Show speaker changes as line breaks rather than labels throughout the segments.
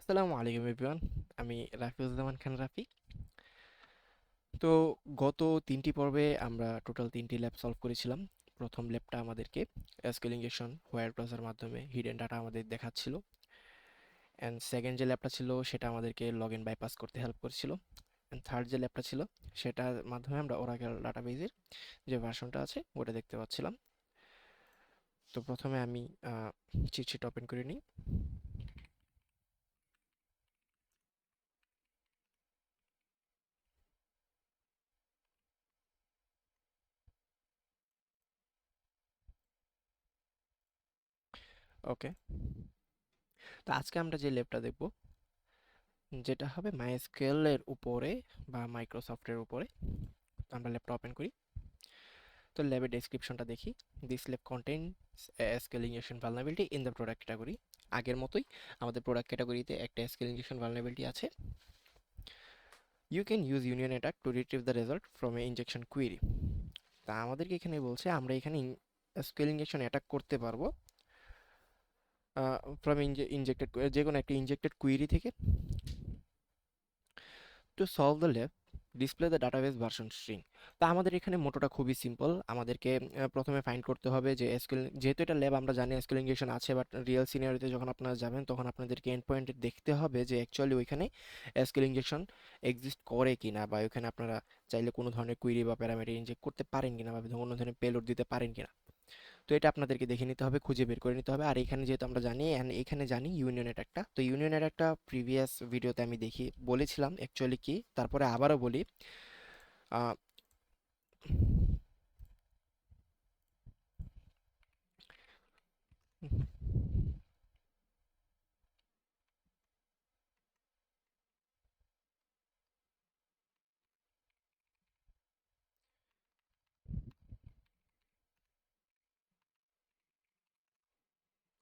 আসসালামু আলাইকুম এভরিওয়ান। আমি রাফিউজ্জামান খান রাফি। তো গত 3টি পর্বে আমরা টোটাল 3টি ল্যাব সলভ করেছিলাম। প্রথম ল্যাবটা আমাদেরকে এসকিউএল ইনজেকশন হোয়াইট ব্রাউজার মাধ্যমে হিডেন ডাটা আমাদের দেখাচ্ছিল, অ্যান্ড সেকেন্ড যে ল্যাবটা ছিল সেটা আমাদেরকে লগ ইন বাইপাস করতে হেল্প করছিল, অ্যান্ড থার্ড যে ল্যাবটা ছিল সেটার মাধ্যমে আমরা ওরাকেল ডাটাবেজের যে ভার্সনটা আছে ওটা দেখতে পাচ্ছিলাম। তো প্রথমে আমি চিট শিট ওপেন করে নিই। ওকে, তো আজকে আমরা যে ল্যাবটা দেখব যেটা হবে মাইএসকিউএল এর উপরে বা মাইক্রোসফটের উপরে। তো আমরা ল্যাবটা ওপেন করি। তো ল্যাবের ডেসক্রিপশনটা দেখি। This lab contains SQL injection vulnerability in the product category. আগের মতোই আমাদের প্রোডাক্ট ক্যাটাগরিতে একটা এসকিউএল ইনজেকশন ভালনারেবিলিটি আছে। You can use union attack to retrieve the result from a injection query. তা আমাদেরকে এখানে বলছে আমরা এখানে এসকিউএল ইনজেকশন অ্যাটাক করতে পারবো ফ্রম ইনজেক্টেড যে কোনো একটা ইনজেক্টেড কুয়েরি থেকে। To solve the lab display the database version string. তা আমাদের এখানে মোটোটা খুবই সিম্পল। আমাদেরকে প্রথমে ফাইন্ড করতে হবে যে এসকিউএল, যেহেতু এটা ল্যাব আমরা জানি এসকিউএল ইনজেকশন আছে, বাট রিয়েল সিনারিওতে যখন আপনারা যাবেন তখন আপনাদেরকে এন্ড পয়েন্টে দেখতে হবে যে অ্যাকচুয়ালি ওইখানে এসকিউএল ইনজেকশন এক্সিস্ট করে কিনা, বা ওইখানে আপনারা চাইলে কোনো ধরনের কুইরি বা প্যারামিটার ইনজেক্ট করতে পারেন কিনা, বা কোনো ধরনের পেলোড দিতে পারেন কিনা। তো এটা আপনাদেরকে দেখে নিতে হবে, খুঁজে বের করে নিতে হবে। আর এখানে যেহেতু আমরা জানি এখানে জানি ইউনিয়ন অ্যাটাকটা, তো ইউনিয়ন অ্যাটাকটা প্রিভিয়াস ভিডিওতে আমি দেখি বলেছিলাম অ্যাকচুয়ালি কি, তারপরে আবারও বলি। আহ,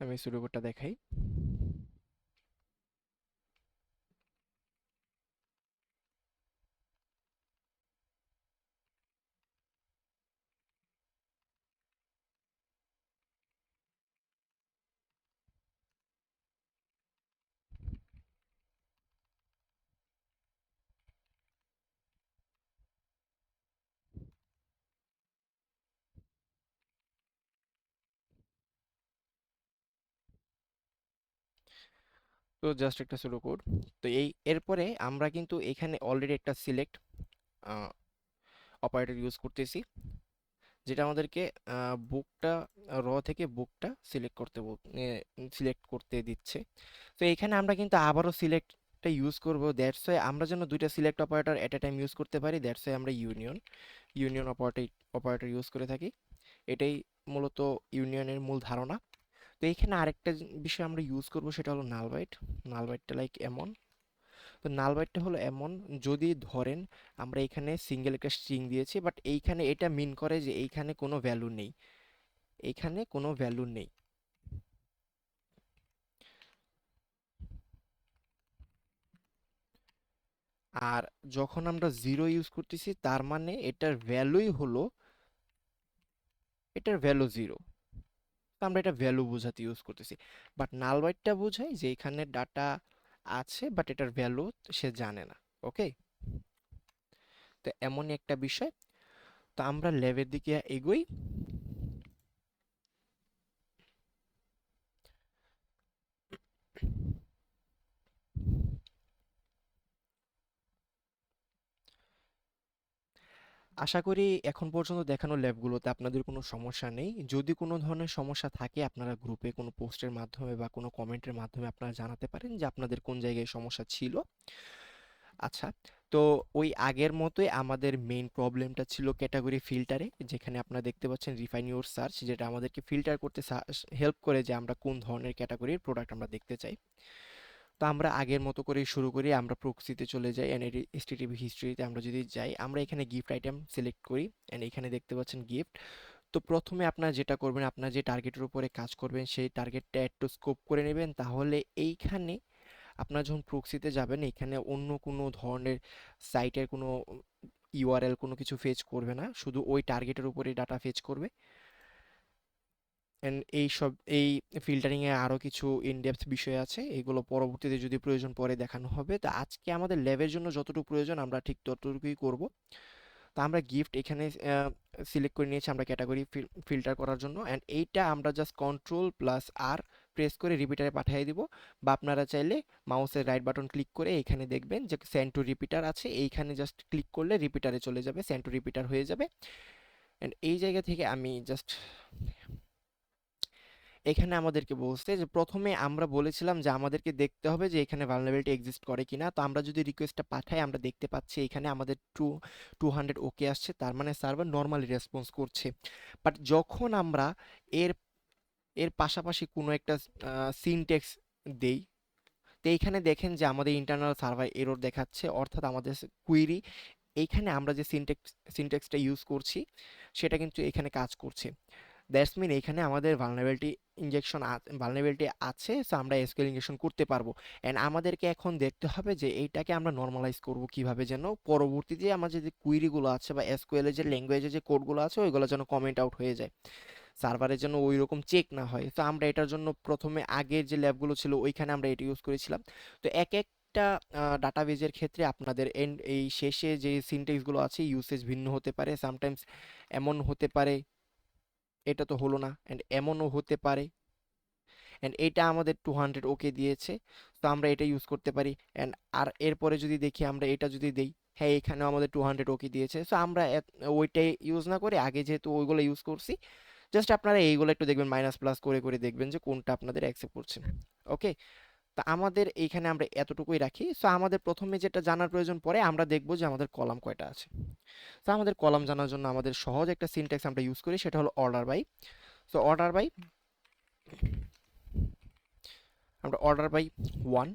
আমি শুরু কোডটা দেখাই। তো জাস্ট একটা শুরু কোড। তো এরপরে আমরা কিন্তু এখানে অলরেডি একটা সিলেক্ট অপারেটর ইউজ করতেছি, যেটা আমাদেরকে বুকটা থেকে বুকটা সিলেক্ট করতে দিচ্ছে। তো এখানে আমরা কিন্তু আবারও সিলেক্টটা ইউজ করব। দ্যাটস ওয়াই আমরা যেন দুইটা সিলেক্ট অপারেটর এট এ টাইম ইউজ করতে পারি, দ্যাটস ওয়াই আমরা ইউনিয়ন অপারেটর ইউজ করে থাকি। এটাই মূলত ইউনিয়নের মূল ধারণা। তো এইখানে আরেকটা বিষয় আমরা ইউজ করব, সেটা হলো নাল বাইট। নাল বাইটটা লাইক এমন। তো নাল বাইটটা হলো এমন, যদি ধরেন আমরা এখানে সিঙ্গেল একটা স্ট্রিং দিয়েছি, বাট এইখানে এটা মিন করে যে এইখানে কোনো ভ্যালু নেই, এইখানে কোনো ভ্যালু নেই। আর যখন আমরা জিরো ইউজ করতেছি তার মানে এটার ভ্যালু জিরো। তো আমরা এটা ভ্যালু বোঝাতে ইউজ করতেছি। বাট নাল বাইটটা বোঝায় যে এখানে ডাটা আছে বাট এটার ভ্যালু সে জানে না। ওকে, তো এমনই একটা বিষয়। তো আমরা ল্যাবের দিকে এগোই। আশা করি এখন পর্যন্ত দেখানো ল্যাবগুলোতে আপনাদের কোনো সমস্যা নেই। যদি কোনো ধরনের সমস্যা থাকে আপনারা গ্রুপে কোনো পোস্টের মাধ্যমে বা কোনো কমেন্টের মাধ্যমে আপনারা জানাতে পারেন যে আপনাদের কোন জায়গায় সমস্যা ছিল। আচ্ছা, তো ওই আগের মতোই আমাদের মেইন প্রবলেমটা ছিল ক্যাটাগরি ফিল্টারে, যেখানে আপনারা দেখতে পাচ্ছেন রিফাইন ইউর সার্চ, যেটা আমাদেরকে ফিল্টার করতে হেল্প করে যে আমরা কোন ধরনের ক্যাটাগরির প্রোডাক্ট আমরা দেখতে চাই। তো আমরা আগের মতো করেই শুরু করি। আমরা প্রক্সিতে চলে যাই, এন্ড এসটিটিপি হিস্ট্রিতে আমরা যদি যাই, আমরা এখানে গিফট আইটেম সিলেক্ট করি, এন্ড এখানে দেখতে পাচ্ছেন গিফট। তো প্রথমে আপনারা যেটা করবেন, আপনার যে টার্গেটের উপরে কাজ করবেন সেই টার্গেটটা একটু স্কোপ করে নেবেন, তাহলে এইখানে আপনারা যখন প্রক্সিতে যাবেন এখানে অন্য কোনো ধরনের সাইটের কোনো ইউআরএল কোনো কিছু ফেচ করবে না, শুধু ওই টার্গেটের উপরেই ডাটা ফেচ করবে। এন্ড এই ফিল্টারিং এ আরো কিছু ইন ডেপথ বিষয় আছে, এগুলো পরবর্তীতে যদি প্রয়োজন পড়ে দেখানো হবে। তো আজকে আমাদের ল্যাবের জন্য যতটুকু প্রয়োজন আমরা ঠিক ততটুকুই করব। তো আমরা গিফট এখানে সিলেক্ট করে নিয়েছি আমরা ক্যাটাগরি ফিল্টার করার জন্য, অ্যান্ড এইটা আমরা জাস্ট কন্ট্রোল প্লাস আর প্রেস করে রিপিটারে পাঠিয়ে দিব। বা আপনারা চাইলে মাউসের রাইট বাটন ক্লিক করে এখানে দেখবেন যে সেন্ড টু রিপিটার আছে, এইখানে জাস্ট ক্লিক করলে রিপিটারে চলে যাবে, সেন্ড টু রিপিটার হয়ে যাবে। অ্যান্ড এই জায়গা থেকে আমি জাস্ট এখানে আমাদেরকে বলছে যে প্রথমে আমরা বলেছিলাম যে আমাদেরকে দেখতে হবে যে এখানে ভালনারেবিলিটি এক্সিস্ট করে কিনা। তো আমরা যদি রিকোয়েস্টটা পাঠাই আমরা দেখতে পাচ্ছি এখানে আমাদের 200 ওকে আসছে, তার মানে সার্ভার নর্মালি রেসপন্স করছে। বাট যখন আমরা এর এর পাশাপাশি কোনো একটা সিনটেক্স দেই, তো এইখানে দেখেন যে আমাদের ইন্টারনাল সার্ভার এরর দেখাচ্ছে, অর্থাৎ আমাদের কুইরি এইখানে আমরা যে সিনটেক্সটা ইউজ করছি সেটা কিন্তু এখানে কাজ করছে। দ্যাটস মিন এখানে আমাদের ভালনারেবিলিটি আছে, সো আমরা এসকিউএল ইনজেকশন করতে পারবো। অ্যান্ড আমাদেরকে এখন দেখতে হবে যে এইটাকে আমরা নর্মালাইজ করব কিভাবে, যেন পরবর্তীতে আমাদের যে কুইরিগুলো আছে বা এসকিউএল এর যে ল্যাঙ্গুয়েজে যে কোডগুলো আছে ওইগুলো যেন কমেন্ট আউট হয়ে যায়, সার্ভারের জন্য ওই রকম চেক না হয়। তো আমরা এটার জন্য প্রথমে আগের যে ল্যাবগুলো ছিল ওইখানে আমরা এটা ইউজ করেছিলাম। তো এক একটা ডাটাবেজের ক্ষেত্রে আপনাদের এই শেষে যে সিনট্যাক্সগুলো আছে ইউসেজ ভিন্ন হতে পারে, সামটাইমস এমন হতে পারে, এটা তো হলো না, অ্যান্ড এমনও হতে পারে, অ্যান্ড এটা আমাদের 200 ওকে দিয়েছে, তো আমরা এটা ইউজ করতে পারি। অ্যান্ড আর এরপরে যদি দেখি আমরা এটা যদি দেই, হ্যাঁ এখানেও আমাদের 200 ওকে দিয়েছে, সো আমরা ওইটাই ইউজ না করে আগে যেহেতু ওইগুলো ইউজ করছি, জাস্ট আপনারা এইগুলো একটু দেখবেন মাইনাস প্লাস করে করে দেখবেন যে কোনটা আপনাদের অ্যাকসেপ্ট করছে। ওকে, তা আমাদের এইখানে আমরা এতটুকুই রাখি। সো আমাদের প্রথমে যেটা জানার প্রয়োজন পড়ে আমরা দেখব যে আমাদের কলাম কয়টা আছে। তো আমাদের কলাম জানার জন্য আমাদের সহজ একটা সিনট্যাক্স আমরা ইউজ করি, সেটা হলো order by. So order by, আমরা অর্ডার বাই 1,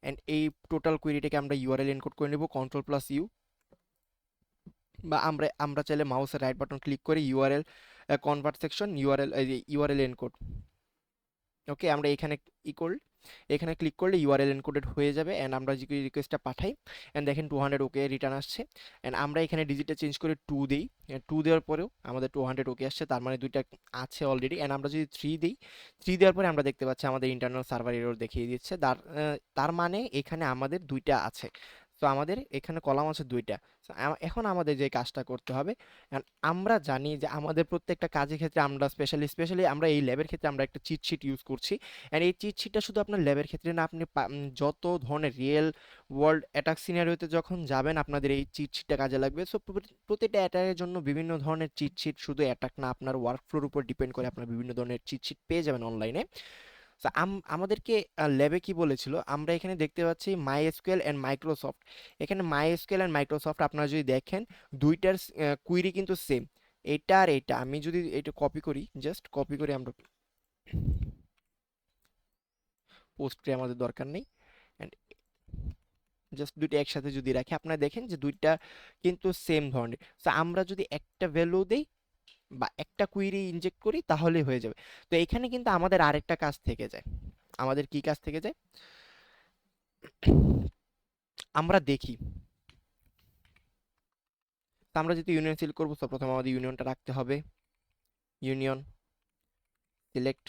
অ্যান্ড এই টোটাল কোয়েরিটাকে আমরা ইউআরএল এনকোড করে নেব কন্ট্রোল প্লাস ইউ, বা আমরা আমরা চাইলে মাউসের রাইট বাটন ক্লিক করে URL convert section URL encode. Okay, আমরা এখানে ইকুয়াল এখানে ক্লিক করলে ইউআরএল এনকোডেড হয়ে যাবে, অ্যান্ড আমরা যে রিকোয়েস্টটা পাঠাই, অ্যান্ড দেখেন 200 ওকে রিটার্ন আসছে। অ্যান্ড আমরা এখানে ডিজিটটা চেঞ্জ করে 2 দিই, 2 দেওয়ার পরেও আমাদের 200 ওকে আসছে, তার মানে দুইটা আছে অলরেডি। অ্যান্ড আমরা যদি 3 দিই, 3 দেওয়ার পরে আমরা দেখতে পাচ্ছি আমাদের ইন্টারনাল সার্ভার এরর দেখিয়ে দিচ্ছে, তার মানে এখানে আমাদের দুইটা আছে। তো আমাদের এখানে কলাম আছে দুইটা। So, এখন আমাদের যে কাজটা করতে হবে, and আমরা জানি যে আমাদের প্রত্যেকটা কাজের ক্ষেত্রে আমরা স্পেশালি আমরা এই ল্যাবের ক্ষেত্রে আমরা একটা চিট শিট ইউজ করছি। অ্যান্ড এই চিট শিটটা শুধু আপনার ল্যাবের ক্ষেত্রে না, আপনি যত ধরনের রিয়েল ওয়ার্ল্ড অ্যাটাক সিনারিওতে যখন যাবেন আপনাদের এই চিট শিটটা কাজে লাগবে। সো প্রতিটা অ্যাটাকের জন্য বিভিন্ন ধরনের চিট শিট, শুধু অ্যাটাক না আপনার ওয়ার্ক ফ্লোর উপর ডিপেন্ড করে আপনার বিভিন্ন ধরনের চিট শিট পেয়ে যাবেন অনলাইনে। তো আমাদেরকে ল্যাবে কি বলেছিল, আমরা এখানে দেখতে পাচ্ছি মাই এসকিউএল অ্যান্ড মাইক্রোসফট। এখানে মাই এসকিউএল অ্যান্ড মাইক্রোসফট আপনারা যদি দেখেন দুইটার কুইরি কিন্তু সেম। এটা আর এটা আমি যদি এটা কপি করি, জাস্ট কপি করে আমরা পোস্টে আমাদের দরকার নেই, অ্যান্ড জাস্ট দুইটা একসাথে যদি রাখি আপনারা দেখেন যে দুইটা কিন্তু সেম ধরনের। তো আমরা যদি একটা ভ্যালু দেই বা একটা কুইরি ইনজেক্ট করি তাহলে হয়ে যাবে। তো এখানে কিন্তু আমাদের আরেকটা কাজ থেকে যায়। আমাদের কি কাজ থেকে যায় আমরা দেখি। তো আমরা যদি ইউনিয়ন সিলেক্ট করবো, তো প্রথমে আমাদের ইউনিয়নটা রাখতে হবে, ইউনিয়ন সিলেক্ট,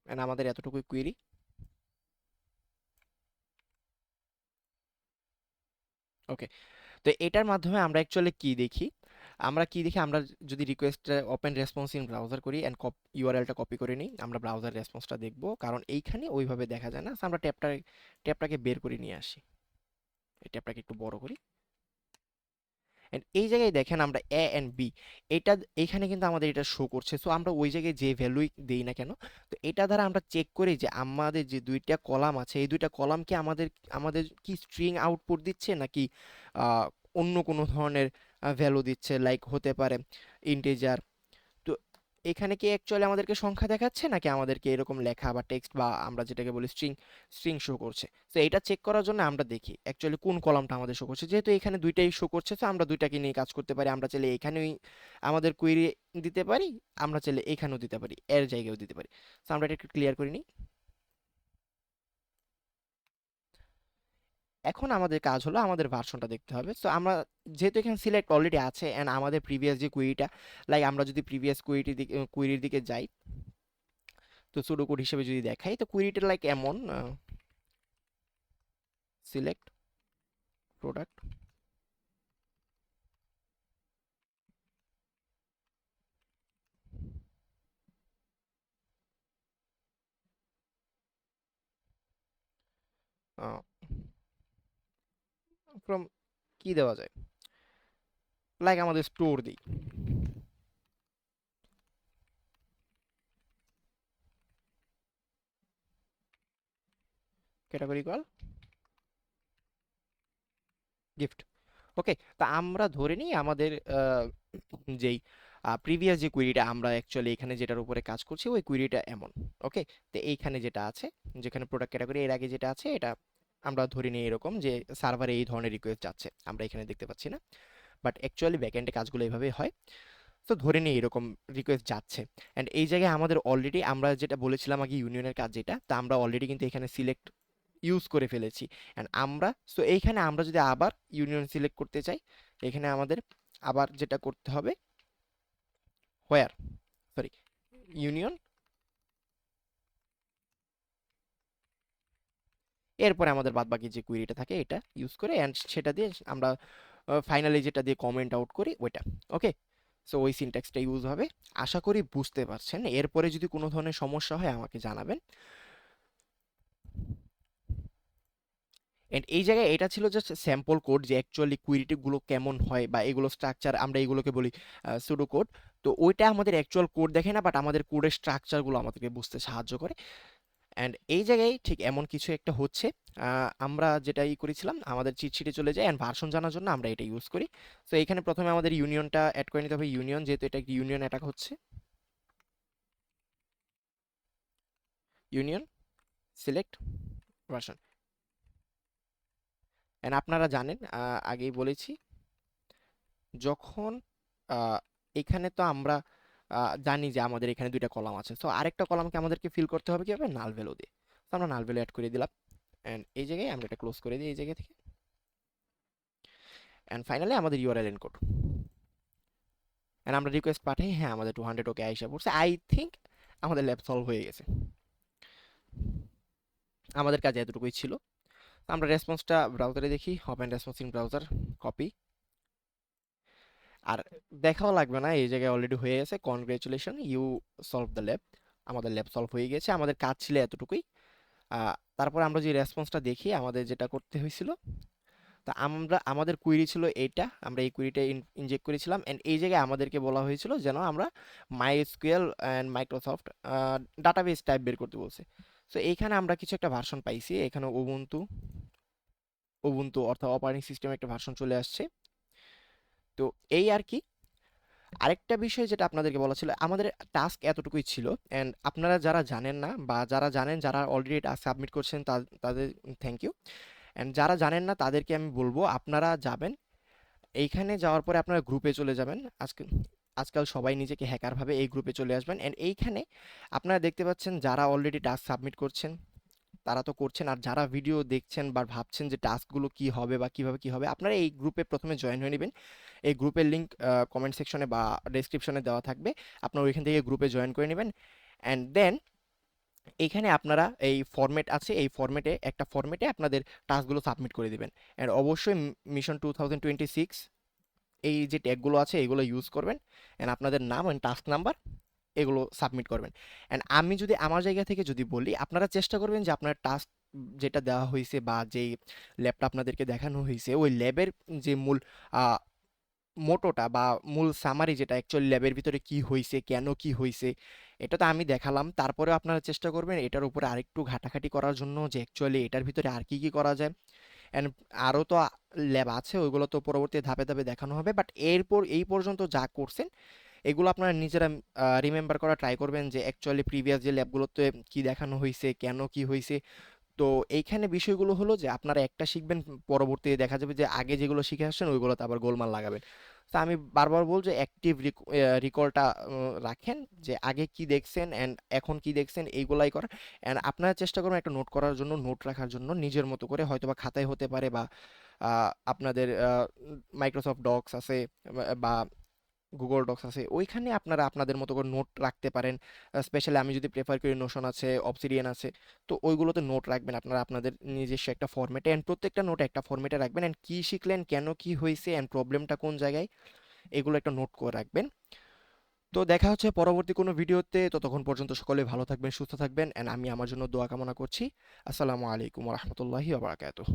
এন্ড আমাদের এতটুকুই কুইরি। ওকে, তো এটার মাধ্যমে আমরা অ্যাকচুয়ালি কি দেখি, আমরা যদি request open response in browser করি অ্যান্ড ইউআরএলটা কপি করে নিই, আমরা ব্রাউজার রেসপন্সটা দেখবো, কারণ এইখানে ওইভাবে দেখা যায় না। So, আমরা ট্যাবটাকে বের করে নিয়ে আসি, এই ট্যাবটাকে একটু বড় করি। এন্ড এই জায়গায় দেখেন আমরা এ এন্ড বি, এটা এইখানে কিন্তু আমাদের এটা শো করছে। সো আমরা ওই জায়গায় যে ভ্যালুই দেই না কেন, তো এটা দ্বারা আমরা চেক করি যে আমাদের যে দুইটা কলাম আছে এই দুইটা কলাম কি আমাদের আমাদের কি স্ট্রিং আউটপুট দিচ্ছে নাকি আহ, অন্য কোনো ধরনের ভ্যালু দিচ্ছে, লাইক হতে পারে ইন্টিজার। তো এখানে কি অ্যাকচুয়ালি আমাদেরকে সংখ্যা দেখাচ্ছে নাকি আমাদেরকে এরকম লেখা বা টেক্সট বা আমরা যেটাকে বলি স্ট্রিং স্ট্রিং শো করছে। তো এটা চেক করার জন্য আমরা দেখি অ্যাকচুয়ালি কোন কলামটা আমাদের শো করছে। যেহেতু এখানে দুইটাই শো করছে, তো আমরা দুইটাকে নিয়ে কাজ করতে পারি। আমরা চাইলে এখানেই আমাদের কোয়েরি দিতে পারি, আমরা চাইলে এখানেও দিতে পারি, এর জায়গায়ও দিতে পারি। তো আমরা এটা একটু ক্লিয়ার করে নিই। এখন আমাদের কাজ হলো আমাদের ভার্সনটা দেখতে হবে। সো আমরা যেহেতু এখানে সিলেক্ট অলরেডি আছে অ্যান্ড আমাদের প্রিভিয়াস যে কুইরিটা, লাইক আমরা যদি প্রিভিয়াস কুইরির দিকে যাই, তো সুডো কোড হিসেবে যদি দেখাই, তো কুইরিটা লাইক এমন সিলেক্ট প্রোডাক্ট, ফ্রম কি দেওয়া যায়, লাইক আমাদের স্টোর দিই, ক্যাটাগরি কল গিফট। ওকে, তা আমরা ধরে নিই আমাদের যেই প্রিভিয়াস যে কুইরিটা আমরা অ্যাকচুয়ালি এখানে যেটার উপরে কাজ করছি ওই কুইরিটা এমন। ওকে, তো এইখানে যেটা আছে, যেখানে প্রোডাক্ট ক্যাটাগরি এর আগে যেটা আছে এটা আমরা ধরে নিই এরকম যে সার্ভারে এই ধরনের রিকোয়েস্ট যাচ্ছে, আমরা এখানে দেখতে পাচ্ছি না, বাট অ্যাকচুয়ালি ব্যাকএন্ডে কাজগুলো এইভাবে হয়। তো ধরে নিই এরকম রিকোয়েস্ট যাচ্ছে, অ্যান্ড এই জায়গায় আমাদের অলরেডি আমরা যেটা বলেছিলাম আগে ইউনিয়নের কাজ যেটা, তা আমরা অলরেডি কিন্তু এখানে সিলেক্ট ইউজ করে ফেলেছি। অ্যান্ড আমরা সো এইখানে আমরা যদি আবার ইউনিয়ন সিলেক্ট করতে চাই, এখানে আমাদের আবার যেটা করতে হবে, হোয়ার, সরি, ইউনিয়ন, এরপরে আমাদের বাদবাকি যে কুইরিটা থাকে এটা ইউজ করে অ্যান্ড সেটা দিয়ে আমরা ফাইনালি যেটা দিয়ে কমেন্ট আউট করি ওইটা। ওকে, সো ওই সিনট্যাক্সটা ইউজ হবে। আশা করি বুঝতে পারছেন। এরপরে যদি কোনো ধরনের সমস্যা হয় আমাকে জানাবেন। এন্ড এই জায়গায় এটা ছিল জাস্ট স্যাম্পল কোড যে অ্যাকচুয়ালি কুইরিটিগুলো কেমন হয় বা এগুলো স্ট্রাকচার, আমরা এগুলোকে বলি সুডো কোড। তো ওইটা আমাদের অ্যাকচুয়াল কোড দেখে না, বাট আমাদের কোডের স্ট্রাকচারগুলো আমাদেরকে বুঝতে সাহায্য করে। অ্যান্ড এই জায়গায় ঠিক এমন কিছু একটা হচ্ছে, আমরা যেটা করেছিলাম আমাদের চিটশিটে চলে যায় অ্যান্ড ভার্সন জানার জন্য আমরা এটা ইউজ করি। তো এখানে প্রথমে আমাদের ইউনিয়নটা অ্যাড করে নিতে হবে, ইউনিয়ন, যেহেতু এটা একটি ইউনিয়ন অ্যাটাক হচ্ছে, ইউনিয়ন সিলেক্ট ভার্সন। অ্যান্ড আপনারা জানেন আগেই বলেছি, যখন আহ, এখানে তো আমরা জানি যে আমাদের এখানে দুইটা কলাম আছে, সো আরেকটা কলামকে আমাদেরকে ফিল করতে হবে কিভাবে, নাল ভ্যালু দিয়ে। তো আমরা নাল ভ্যালু অ্যাড করে দিলাম অ্যান্ড এই জায়গায় আমরা এটা ক্লোজ করে দিই এই জায়গা থেকে। অ্যান্ড ফাইনালি আমাদের ইউআরএল এনকোড, অ্যান্ড আমরা রিকোয়েস্ট পাঠাই, হ্যাঁ আমাদের 200 ওকে আইসা পড়ছে। আই থিঙ্ক আমাদের ল্যাব সলভ হয়ে গেছে, আমাদের কাজ এতটুকুই ছিল। আমরা রেসপন্সটা ব্রাউজারে দেখি, open response in browser, copy, আর দেখাও লাগবে না, এই জায়গায় অলরেডি হয়ে গেছে, congratulation you solve the lab. আমাদের ল্যাব সলভ হয়ে গেছে, আমাদের কাজ ছিল এতটুকুই। তারপর আমরা যে রেসপন্সটা দেখি আমাদের যেটা করতে হয়েছিল, তা আমরা আমাদের কুইরি ছিল এইটা, আমরা এই কুইরিটা ইনজেক্ট করেছিলাম অ্যান্ড এই জায়গায় আমাদেরকে বলা হয়েছিল যেন আমরা MySQL and Microsoft database type বের করতে বলছে। সো এইখানে আমরা কিছু একটা ভার্সন পাইছি, এখানে উবুন্টু, উবুন্টু অর্থাৎ অপারেটিং সিস্টেম একটা ভার্সন চলে আসছে। তো এই আর কি। আরেকটা বিষয় যেটা আপনাদেরকে বলা ছিল, আমাদের টাস্ক এতটুকুই ছিল, অ্যান্ড আপনারা যারা জানেন না বা যারা জানেন, যারা অলরেডি টাস্ক সাবমিট করছেন তাদের থ্যাংক ইউ, অ্যান্ড যারা জানেন না তাদেরকে আমি বলবো আপনারা যাবেন, এইখানে যাওয়ার পরে আপনারা গ্রুপে চলে যাবেন। আজকাল সবাই নিজেকে হ্যাকার ভাবে, এই গ্রুপে চলে আসবেন অ্যান্ড এইখানে আপনারা দেখতে পাচ্ছেন যারা অলরেডি টাস্ক সাবমিট করছেন তারা তো করছেন, আর যারা ভিডিও দেখছেন বা ভাবছেন যে টাস্কগুলো কি হবে বা কিভাবে কি হবে, আপনারা এই গ্রুপে প্রথমে জয়েন হয়ে নেবেন। এই গ্রুপের লিঙ্ক কমেন্ট সেকশনে বা ডেসক্রিপশনে দেওয়া থাকবে, আপনারা ওইখান থেকে গ্রুপে জয়েন করে নেবেন। অ্যান্ড দেন এইখানে আপনারা এই ফরম্যাট আছে, এই ফরম্যাটে একটা ফরম্যাটে আপনাদের টাস্কগুলো সাবমিট করে দিবেন। অ্যান্ড অবশ্যই মিশন 2026 এই যে ট্যাগগুলো আছে এগুলো ইউজ করবেন, অ্যান্ড আপনাদের নাম অ্যান্ড টাস্ক নাম্বার এগুলো সাবমিট করবেন। অ্যান্ড আমি যদি আমার জায়গা থেকে যদি বলি, আপনারা চেষ্টা করবেন যে আপনার টাস্ক যেটা দেওয়া হয়েছে বা যেই ল্যাবটা আপনাদেরকে দেখানো হয়েছে ওই ল্যাবের যে মূল মোটোটা বা মূল সামারি, যেটা অ্যাকচুয়ালি ল্যাবের ভিতরে কি হয়েছে, কেন কি হয়েছে, এটা তো আমি দেখালাম, তারপরেও আপনারা চেষ্টা করবেন এটার উপরে আরেকটু ঘাটাঘাটি করার জন্য যে অ্যাকচুয়ালি এটার ভিতরে আর কি কি করা যায়। অ্যান্ড আরও তো ল্যাব আছে, ওইগুলো তো পরবর্তী ধাপে ধাপে দেখানো হবে, বাট এরপর এই পর্যন্ত যা করছেন এগুলো আপনারা নিজেরা রিমেম্বার করা ট্রাই করবেন যে অ্যাকচুয়ালি প্রিভিয়াস যে ল্যাবগুলোতে কি দেখানো হয়েছে, কেন কি হয়েছে। তো এইখানে বিষয়গুলো হলো যে আপনারা একটা শিখবেন, পরবর্তীতে দেখা যাবে যে আগে যেগুলো শিখে আসছেন ওইগুলোতে আবার গোলমাল লাগাবেন। তো আমি বারবার বলবো যে অ্যাক্টিভ রিকলটা রাখেন, যে আগে কি দেখছেন অ্যান্ড এখন কি দেখছেন এইগুলাই করেন। অ্যান্ড আপনারা চেষ্টা করবেন একটা নোট করার জন্য, নোট রাখার জন্য নিজের মতো করে, হয়তোবা খাতায় হতে পারে বা আপনাদের মাইক্রোসফট ডক্স আছে বা গুগল ডক্স আছে, ওইখানে আপনারা আপনাদের মতো করে নোট রাখতে পারেন। স্পেশালি আমি যদি প্রেফার করি নোশন আছে, অবসিডিয়ান আছে, তো ওইগুলোতে নোট রাখবেন আপনারা আপনাদের নিজস্ব একটা ফরম্যাটে, অ্যান্ড প্রত্যেকটা নোট একটা ফরম্যাটে রাখবেন, অ্যান্ড কী শিখলেন, কেন কি হয়েছে, অ্যান্ড প্রবলেমটা কোন জায়গায়, এগুলো একটা নোট করে রাখবেন। তো দেখা হচ্ছে পরবর্তী কোনো ভিডিওতে, ততক্ষণ পর্যন্ত সকলে ভালো থাকবেন, সুস্থ থাকবেন, অ্যান্ড আমি আমার জন্য দোয়া কামনা করছি। আসসালামু আলাইকুম রহমতুল্লাহি ওয়া বারাকাতুহু।